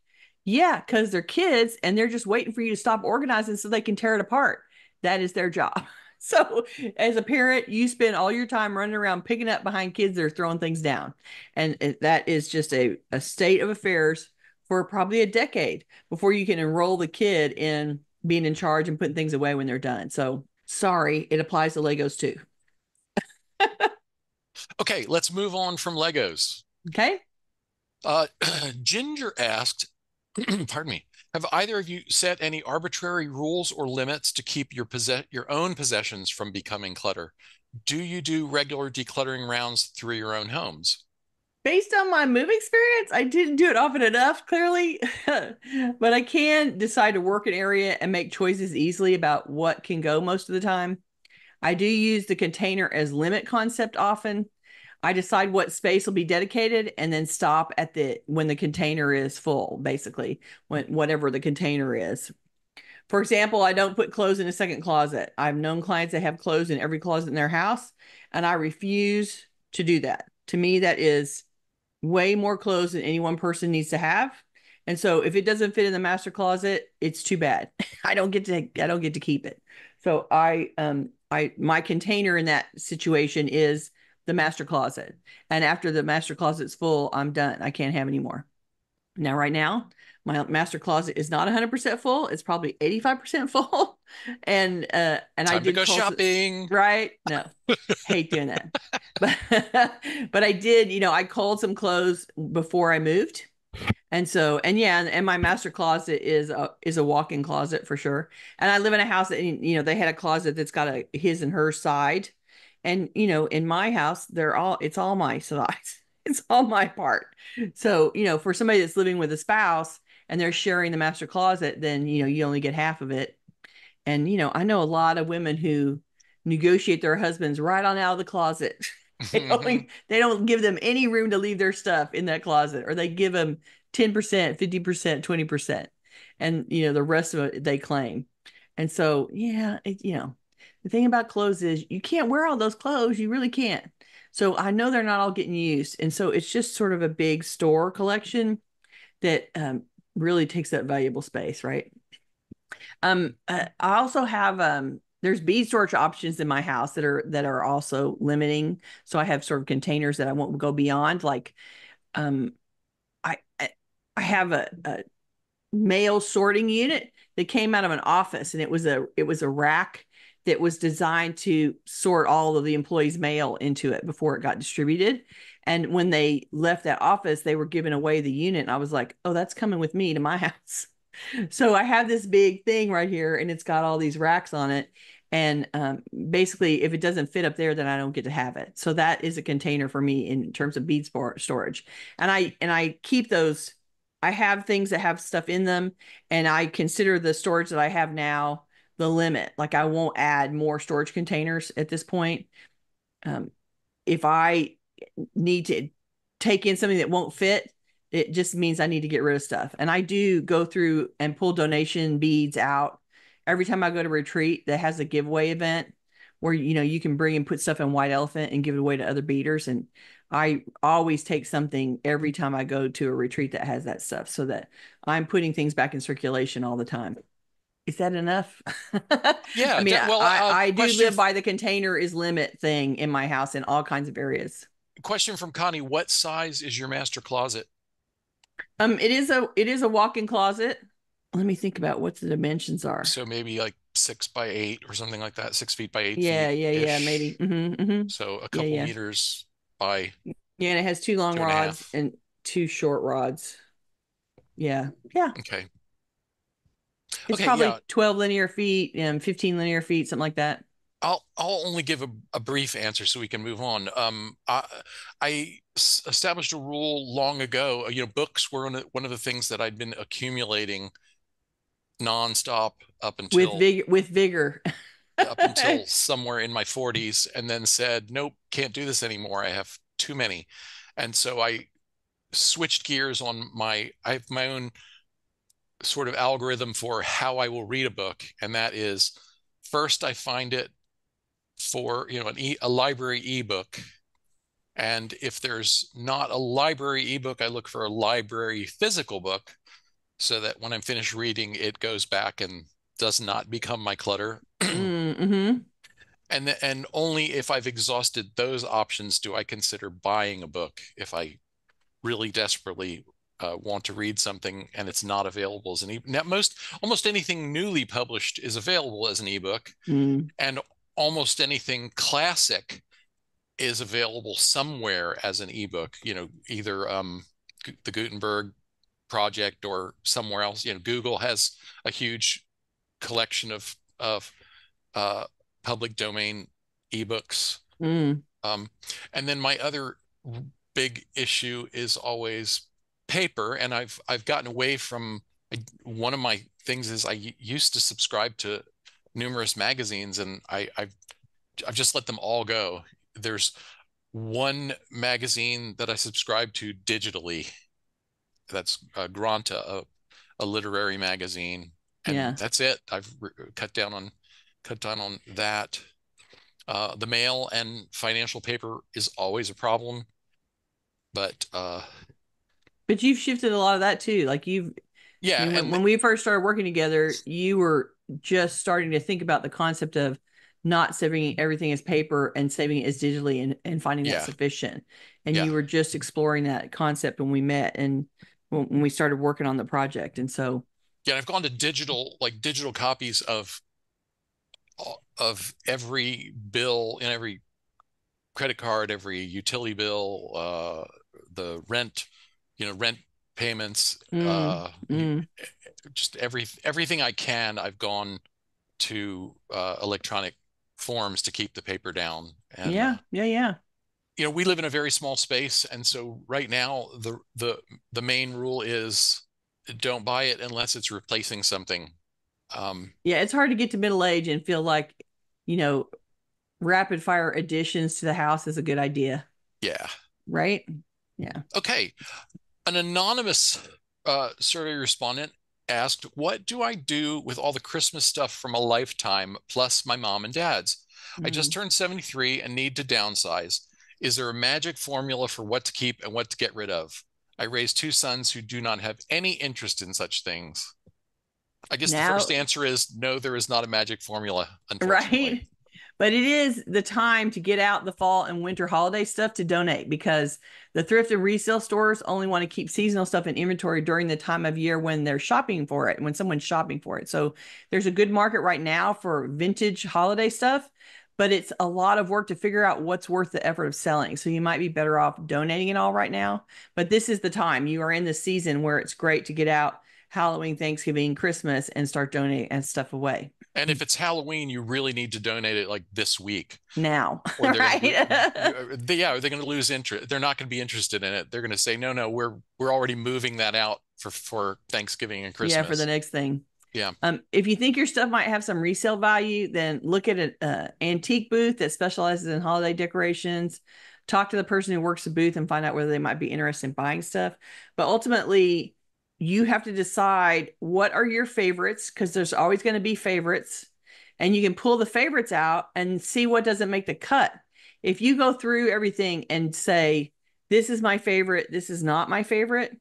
Yeah, because they're kids and they're just waiting for you to stop organizing so they can tear it apart. That is their job. So, as a parent, you spend all your time running around picking up behind kids that are throwing things down. And that is just a state of affairs for probably a decade before you can enroll the kid in being in charge and putting things away when they're done. So, sorry, it applies to Legos too. Okay, let's move on from Legos. Okay. Uh, Ginger asked, pardon me, have either of you set any arbitrary rules or limits to keep your own possessions from becoming clutter? Do you do regular decluttering rounds through your own homes? Based on my move experience, I didn't do it often enough, clearly, but I can decide to work an area and make choices easily about what can go most of the time. I do use the container as limit concept often. I decide what space will be dedicated and then stop at the when the container is full, basically, when whatever the container is. For example, I don't put clothes in a second closet. I've known clients that have clothes in every closet in their house, and I refuse to do that. To me, that is way more clothes than any one person needs to have. And so if it doesn't fit in the master closet, it's too bad. I don't get to keep it. So I my container in that situation is the master closet. And after the master closet's full, I'm done. I can't have any more. Now, right now, my master closet is not 100% full. It's probably 85% full. And I Time to did go cull, shopping. right? No, hate doing that. But but I did, I culled some clothes before I moved. And so, and yeah, and my master closet is a walk-in closet for sure. And I live in a house that they had a closet that's got a his and her side. And in my house, it's all my size. It's all my part. So, for somebody that's living with a spouse and they're sharing the master closet, then you only get half of it. And I know a lot of women who negotiate their husbands right on out of the closet. They don't give them any room to leave their stuff in that closet, or they give them 10%, 50%, 20%. And the rest of it they claim. And so, yeah, the thing about clothes is you can't wear all those clothes. You really can't. So I know they're not all getting used. And so it's just sort of a big store collection that really takes up valuable space, right? I also have there's bead storage options in my house that are also limiting. So I have sort of containers that I won't go beyond. Like um, I have a mail sorting unit that came out of an office, and it was a rack that was designed to sort all of the employees' mail into it before it got distributed. And when they left that office, they were giving away the unit. And I was like, oh, that's coming with me to my house. So I have this big thing right here, and it's got all these racks on it. And basically, if it doesn't fit up there, then I don't get to have it. So that is a container for me in terms of bead storage. And I keep those. I have things that have stuff in them, and I consider the storage that I have now the limit. Like I won't add more storage containers at this point. Um, if I need to take in something that won't fit, it just means I need to get rid of stuff. And I do go through and pull donation beads out every time I go to retreat that has a giveaway event where you can bring and put stuff in white elephant and give it away to other beaders. And I always take something every time I go to a retreat that has that stuff so that I'm putting things back in circulation all the time. Is that enough? I Yeah. mean, Well, I do live by the container is limit thing in my house in all kinds of areas. question from Connie. What size is your master closet? It is a walk-in closet. Let me think about what the dimensions are. So maybe like 6 by 8 or something like that, 6 feet by eight Yeah, feet yeah, yeah, maybe. ish. So a Yeah, couple yeah. meters by Yeah, and it has two long two and a rods half. and two short rods. Yeah. Yeah. Okay. It's Okay. Yeah. probably 12 linear feet and 15 linear feet, something like that. I'll only give a brief answer so we can move on. Established a rule long ago. Books were one of the things that I'd been accumulating nonstop up With until vigor, with vigor. somewhere in my 40s, and then said, nope, can't do this anymore. I have too many. And so I switched gears on I have my own sort of algorithm for how I will read a book. And that is first I find it for, a library ebook. And if there's not a library ebook, I look for a library physical book. so that when I'm finished reading, it goes back and does not become my clutter. Mm-hmm. And only if I've exhausted those options do I consider buying a book if I really desperately want to read something and it's not available as an ebook. Now, almost anything newly published is available as an ebook, Mm. and almost anything classic is available somewhere as an ebook. Either the Gutenberg project or somewhere else. Google has a huge collection of uh, public domain ebooks. Mm. Um, and then my other big issue is always paper, and I've gotten away from one of my things is I used to subscribe to numerous magazines, and I've just let them all go. There's one magazine that I subscribe to digitally. That's Granta, a literary magazine, and Yeah. that's it. I've cut down on that. The mail and financial paper is always a problem, but But you've shifted a lot of that too. Like I yeah, mean, and when we first started working together, you were just starting to think about the concept of not saving everything as paper and saving it as digitally and finding that yeah, sufficient. And yeah, you were just exploring that concept when we met and when we started working on the project. And so, yeah. I've gone to digital copies of every bill in every credit card, every utility bill, the rent payments, mm, mm, just everything I can. I've gone to electronic forms to keep the paper down. And yeah, yeah, yeah. we live in a very small space, and so right now the main rule is don't buy it unless it's replacing something. Yeah, it's hard to get to middle age and feel like, you know, rapid fire additions to the house is a good idea, Yeah. right? Yeah. Okay. An anonymous survey respondent asked, "What do I do with all the Christmas stuff from a lifetime plus my mom and dad's? I just Mm. turned 73 and need to downsize. Is there a magic formula for what to keep and what to get rid of? I raised two sons who do not have any interest in such things." I guess the Now, first answer is no, there is not a magic formula, unfortunately. right? But it is the time to get out the fall and winter holiday stuff to donate because the thrift and resale stores only want to keep seasonal stuff in inventory during the time of year when they're shopping for it, when someone's shopping for it. So there's a good market right now for vintage holiday stuff, but it's a lot of work to figure out what's worth the effort of selling. So you might be better off donating it all right now. But this is the time. You are in the season where it's great to get out Halloween, Thanksgiving, Christmas, and start donating and stuff away And if it's Halloween, you really need to donate it like this week, now, or they're going right? to, yeah, they're going to lose interest. They're not going to be interested in it. They're going to say, no, no, we're already moving that out for Thanksgiving and Yeah, for the Christmas. next thing. Yeah. If you think your stuff might have some resale value, then look at an antique booth that specializes in holiday decorations. Talk to the person who works the booth and find out whether they might be interested in buying stuff. But ultimately, you have to decide what are your favorites because there's always going to be favorites, and you can pull the favorites out and see what doesn't make the cut. If you go through everything and say, "This is my favorite, this is not my favorite,"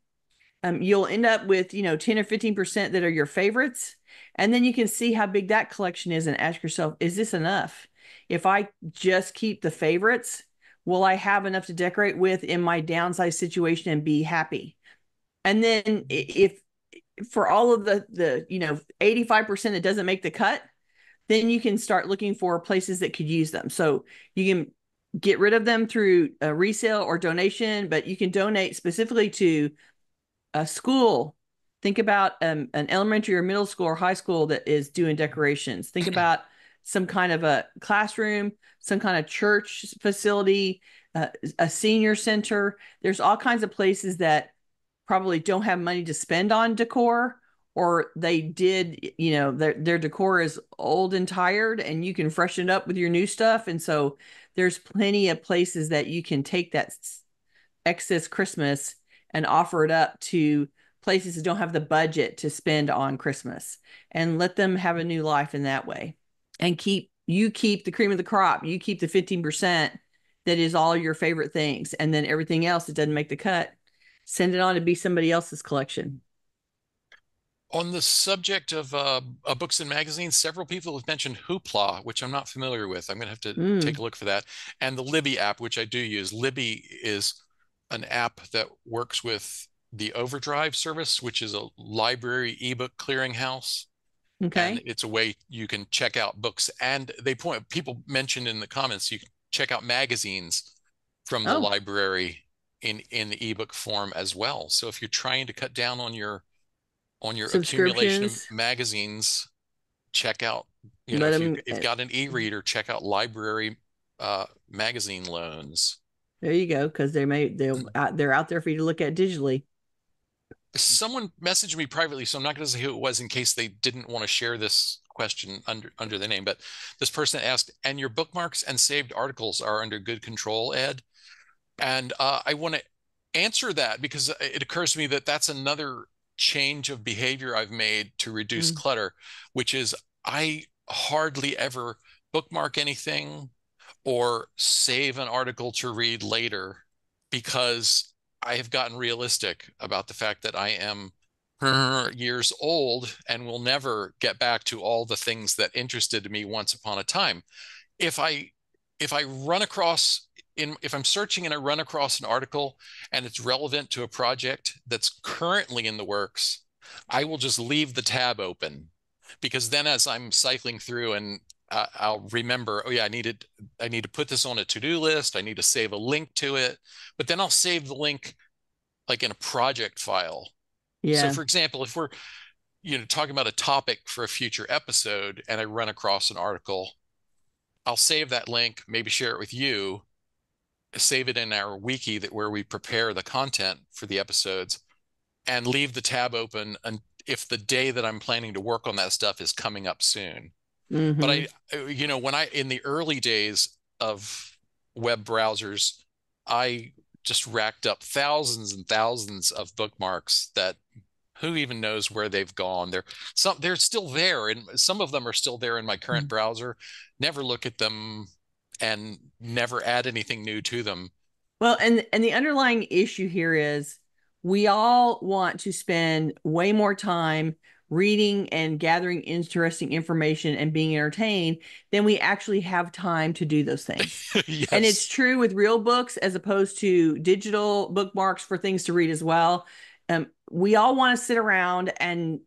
you'll end up with 10 or 15% that are your favorites, and then you can see how big that collection is and ask yourself, is this enough? If I just keep the favorites, will I have enough to decorate with in my downside situation and be happy? And then if for all of the 85% that doesn't make the cut, then you can start looking for places that could use them. So you can get rid of them through a resale or donation, but you can donate specifically to a school. Think about an elementary or middle school or high school that is doing decorations. Think about some kind of a classroom, some kind of church facility, a senior center. There's all kinds of places that probably don't have money to spend on decor, or they did, their decor is old and tired and you can freshen it up with your new stuff. And so there's plenty of places that you can take that excess Christmas and offer it up to places that don't have the budget to spend on Christmas and let them have a new life in that way. And keep the cream of the crop. You keep the 15% that is all your favorite things. And then everything else that doesn't make the cut, send it on to be somebody else's collection. On the subject of books and magazines, several people have mentioned Hoopla, which I'm not familiar with. I'm going to have to take Mm, a look for that. And the Libby app, which I do use. Libby is an app that works with the Overdrive service, which is a library ebook clearinghouse. And okay. it's a way you can check out books. And people mentioned in the comments, you can check out magazines from the Oh, library in the ebook form as well. So if you're trying to cut down on your accumulation of subscriptions. magazines, check out, Let if you've them. got an e-reader, check out library magazine loans. There you go, because they're out there for you to look at digitally. Someone messaged me privately, so I'm not going to say who it was in case they didn't want to share this question under the name. But this person asked, "And your bookmarks and saved articles are under good control, Ed?" And I want to answer that because it occurs to me that that's another change of behavior I've made to reduce Mm, clutter, which is I hardly ever bookmark anything or save an article to read later because I have gotten realistic about the fact that I am years old and will never get back to all the things that interested me once upon a time. If I if I run across if I'm searching and I run across an article and it's relevant to a project that's currently in the works, I will just leave the tab open because then as I'm cycling through and I'll remember, oh yeah, I need to put this on a to-do list. I need to save a link to it, but then I'll save the link like in a project file. So yeah. for example, if we're, talking about a topic for a future episode and I run across an article, I'll save that link, maybe share it with you, save it in our wiki that where we prepare the content for the episodes and leave the tab open and if the day that I'm planning to work on that stuff is coming up soon. But Hmm. when I in the early days of web browsers, I just racked up thousands and thousands of bookmarks that who even knows where they've gone. They're still there, and some of them are still there in my current browser. Never look at them and never add anything new to them. Well, and the underlying issue here is we all want to spend way more time reading and gathering interesting information and being entertained than we actually have time to do those things. And it's Yes. true with real books as opposed to digital bookmarks for things to read as well. We all want to sit around and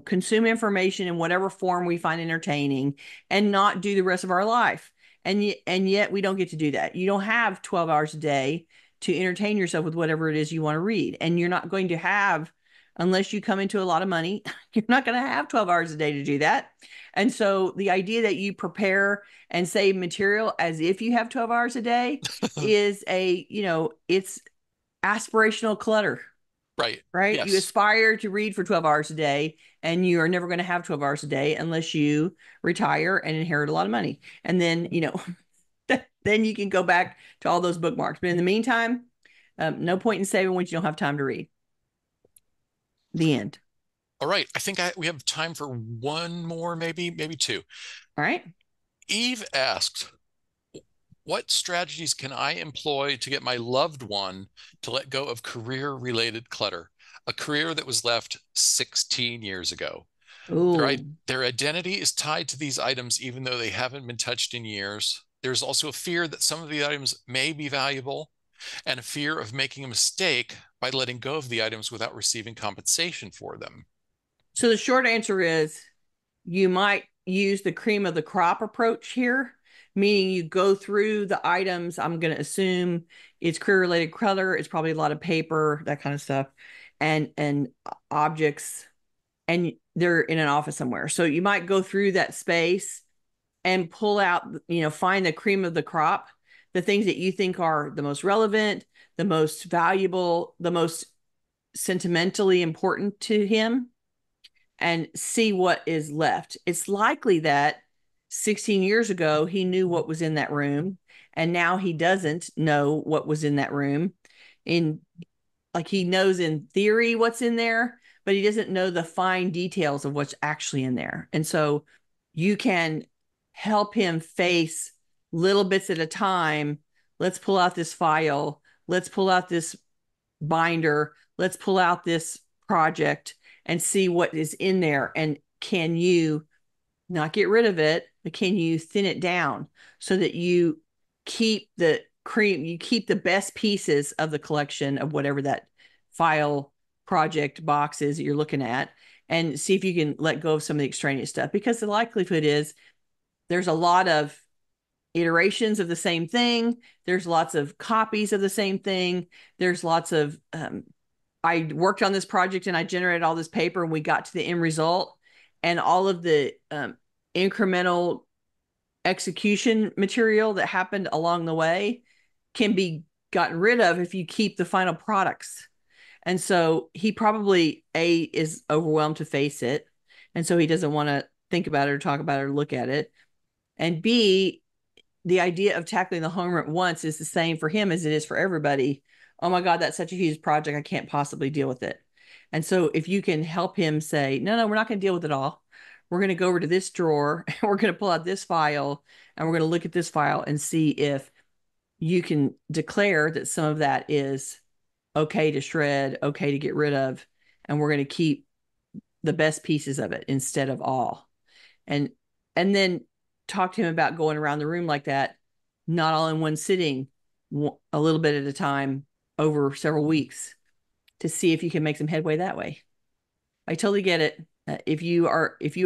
consume information in whatever form we find entertaining and not do the rest of our life. And yet we don't get to do that. You don't have 12 hours a day to entertain yourself with whatever it is you want to read. And you're not going to have, unless you come into a lot of money, you're not going to have 12 hours a day to do that. And so the idea that you prepare and save material as if you have 12 hours a day is it's aspirational clutter, Right. right? You Yes. aspire to read for 12 hours a day, and you are never going to have 12 hours a day unless you retire and inherit a lot of money. And then, then you can go back to all those bookmarks. But in the meantime, no point in saving what you don't have time to read. The end. All right. I think we have time for one more, maybe two. All right. Eve asks, what strategies can I employ to get my loved one to let go of career-related clutter? A career that was left 16 years ago. Their, Oh, their identity is tied to these items even though they haven't been touched in years. There's also a fear that some of the items may be valuable and a fear of making a mistake by letting go of the items without receiving compensation for them. so the short answer is you might use the cream of the crop approach here, meaning you go through the items. I'm going to assume it's career related clutter. It's probably a lot of paper, that kind of stuff, and objects, and they're in an office somewhere. So you might go through that space and pull out, find the cream of the crop, the things that you think are the most relevant, the most valuable, the most sentimentally important to him, and see what is left. It's likely that 16 years ago, he knew what was in that room, and now he doesn't know what was in that room. In like he knows in theory what's in there, but he doesn't know the fine details of what's actually in there. And so you can help him face little bits at a time. Let's pull out this file. Let's pull out this binder. Let's pull out this project and see what is in there. And can you not get rid of it, but can you thin it down so that you keep the cream, you keep the best pieces of the collection of whatever that file project box is that you're looking at, and see if you can let go of some of the extraneous stuff. Because the likelihood is there's a lot of iterations of the same thing. There's lots of copies of the same thing. There's lots of, I worked on this project and I generated all this paper and we got to the end result. And all of the incremental execution material that happened along the way can be gotten rid of if you keep the final products. And so he probably is overwhelmed to face it. And so he doesn't want to think about it or talk about it or look at it. And B, the idea of tackling the home at once is the same for him as it is for everybody. Oh my God, that's such a huge project. I can't possibly deal with it. And so if you can help him say, no, we're not going to deal with it all. We're going to go over to this drawer and we're going to pull out this file and we're going to look at this file and see if you can declare that some of that is okay to shred, okay to get rid of, and we're going to keep the best pieces of it instead of all. And then talk to him about going around the room like that, not all in one sitting, a little bit at a time over several weeks, to see if you can make some headway that way. I totally get it. If you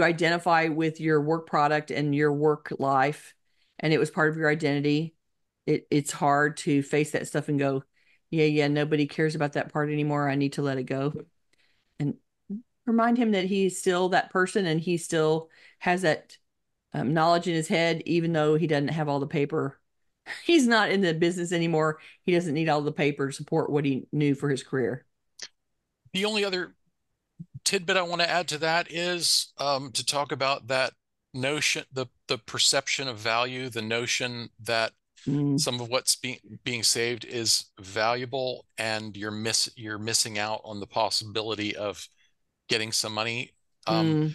identify with your work product and your work life and it was part of your identity, it's hard to face that stuff and go, yeah, nobody cares about that part anymore. I need to let it go. And remind him that he's still that person and he still has that knowledge in his head, even though he doesn't have all the paper. He's not in the business anymore. He doesn't need all the paper to support what he knew for his career. The only other tidbit I want to add to that is to talk about that notion, the perception of value, the notion that some of what's being saved is valuable, and you're missing out on the possibility of getting some money. And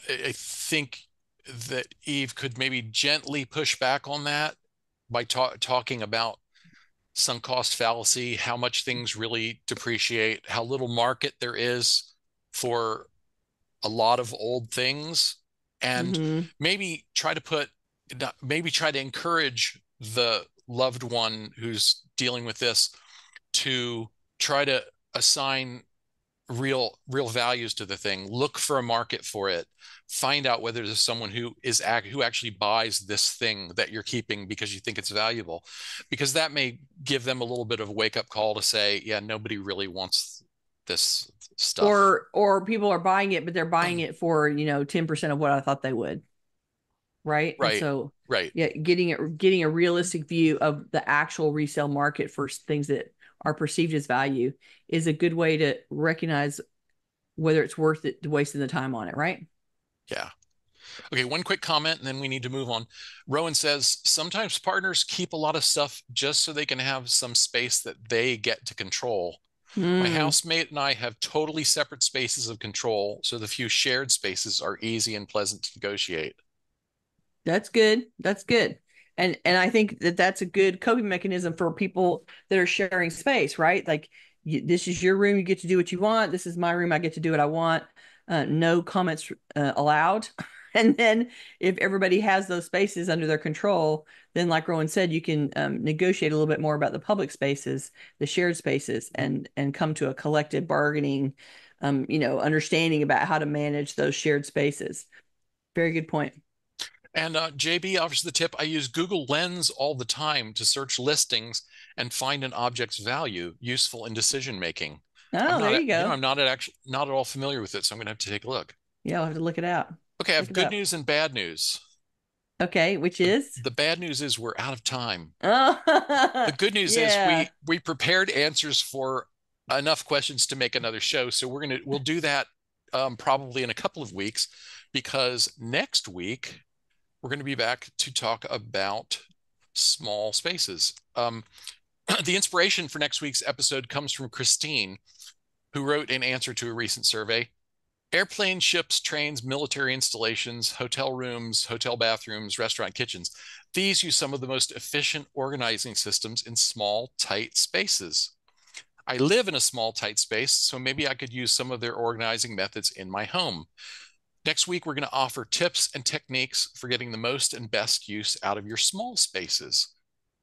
I think that Eve could maybe gently push back on that by talking about sunk cost fallacy, how much things really depreciate, how little market there is for a lot of old things, and maybe try to encourage the loved one who's dealing with this to try to assign real values to the thing. Look for a market for it. Find out whether there's someone who actually buys this thing that you're keeping because you think it's valuable, because that may give them a little bit of a wake-up call to say, yeah, nobody really wants this stuff. Or people are buying it, but they're buying it for 10% of what I thought they would. Right. And Right. so Right. yeah, getting a realistic view of the actual resale market for things that are perceived as value is a good way to recognize whether it's worth it wasting the time on it, right? Yeah. Okay, one quick comment and then we need to move on. Rowan says, sometimes partners keep a lot of stuff just so they can have some space that they get to control. My housemate and I have totally separate spaces of control, so the few shared spaces are easy and pleasant to negotiate. That's good. That's good. And I think that that's a good coping mechanism for people that are sharing space, right? Like this is your room, you get to do what you want. This is my room, I get to do what I want. No comments allowed. And then if everybody has those spaces under their control, then like Rowan said, you can negotiate a little bit more about the public spaces, the shared spaces, and come to a collective bargaining, understanding about how to manage those shared spaces. Very good point. And JB offers the tip, I use Google Lens all the time to search listings and find an object's value useful in decision making. Oh, there you go. I'm not at all familiar with it, so I'm going to have to take a look. Yeah, I'll have to look it out. Okay, I have Look it good up. news and bad news. Okay, which The, is? the bad news is we're out of time. Oh, The good news is yeah. we prepared answers for enough questions to make another show. So we'll do that probably in a couple of weeks, because next week we're going to be back to talk about small spaces. The inspiration for next week's episode comes from Christine, who wrote in answer to a recent survey. Airplanes, ships, trains, military installations, hotel rooms, hotel bathrooms, restaurant kitchens. These use some of the most efficient organizing systems in small, tight spaces. I live in a small, tight space, so maybe I could use some of their organizing methods in my home. Next week, we're going to offer tips and techniques for getting the most and best use out of your small spaces,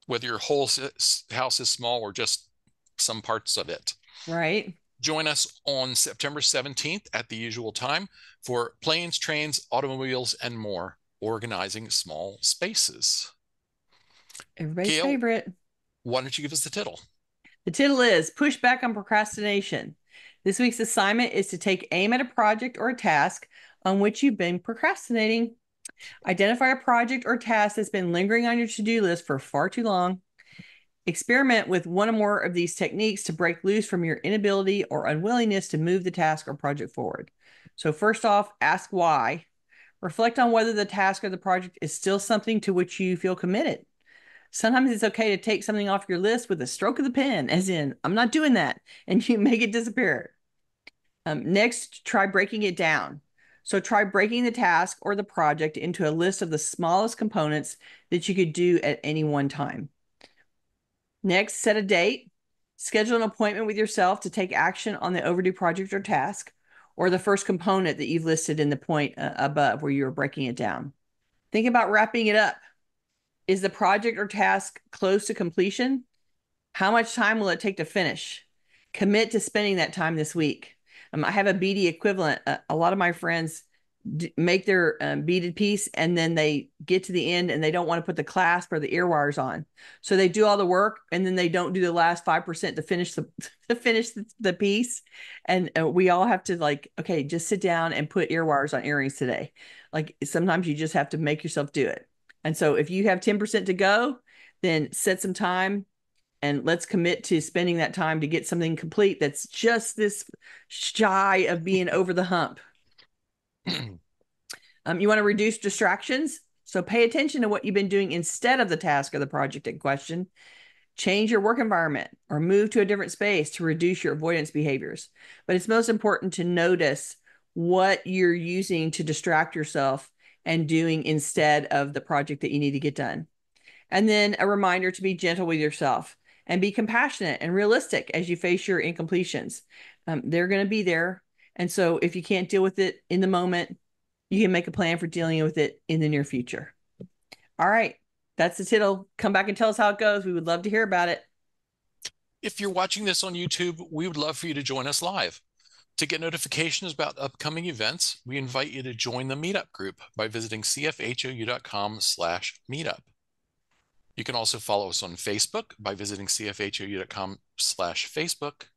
whether your whole house is small or just some parts of it. Right. Join us on September 17th at the usual time for planes, trains, automobiles, and more, organizing small spaces. Everybody's Gayle, favorite. why don't you give us the tittle? The title is Push Back on Procrastination. This week's assignment is to take aim at a project or a task on which you've been procrastinating. Identify a project or task that's been lingering on your to-do list for far too long. Experiment with one or more of these techniques to break loose from your inability or unwillingness to move the task or project forward. So first off, ask why. Reflect on whether the task or the project is still something to which you feel committed. Sometimes it's okay to take something off your list with a stroke of the pen, as in, I'm not doing that, and you make it disappear. Next, try breaking it down. So try breaking the task or the project into a list of the smallest components that you could do at any one time. Next, set a date. Schedule an appointment with yourself to take action on the overdue project or task, or the first component that you've listed in the point above where you're breaking it down. Think about wrapping it up. Is the project or task close to completion? How much time will it take to finish? Commit to spending that time this week. I have a beadie equivalent. A lot of my friends make their beaded piece and then they get to the end and they don't want to put the clasp or the ear wires on. So they do all the work and then they don't do the last 5% to finish the piece. And we all have to like, okay, just sit down and put ear wires on earrings today. Like sometimes you just have to make yourself do it. And so if you have 10% to go, then set some time and let's commit to spending that time to get something complete that's just this shy of being over the hump. You want to reduce distractions. So pay attention to what you've been doing instead of the task or the project in question. Change your work environment or move to a different space to reduce your avoidance behaviors. But it's most important to notice what you're using to distract yourself and doing instead of the project that you need to get done. And then a reminder to be gentle with yourself and be compassionate and realistic as you face your incompletions. They're going to be there. And so if you can't deal with it in the moment, you can make a plan for dealing with it in the near future. All right. That's the tittle. Come back and tell us how it goes. We would love to hear about it. If you're watching this on YouTube, we would love for you to join us live. To get notifications about upcoming events, we invite you to join the meetup group by visiting cfhou.com/meetup. You can also follow us on Facebook by visiting cfhou.com/Facebook,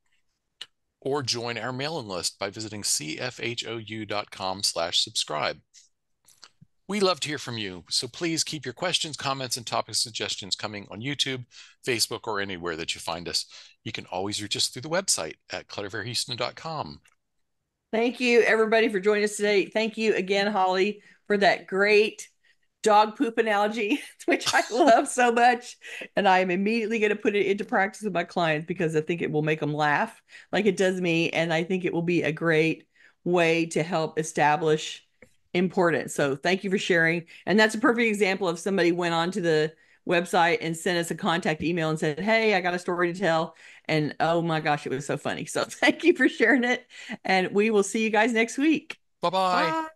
or join our mailing list by visiting cfhou.com/subscribe. We love to hear from you, so please keep your questions, comments, and topic suggestions coming on YouTube, Facebook, or anywhere that you find us. You can always reach us through the website at clutterfairyhouston.com. Thank you, everybody, for joining us today. Thank you again, Holly, for that great dog poop analogy, which I love so much. And I am immediately going to put it into practice with my clients because I think it will make them laugh like it does me. And I think it will be a great way to help establish importance. So thank you for sharing. And that's a perfect example of somebody went onto the website and sent us a contact email and said, hey, I got a story to tell. And oh my gosh, it was so funny. So thank you for sharing it. And we will see you guys next week. Bye-bye. Bye.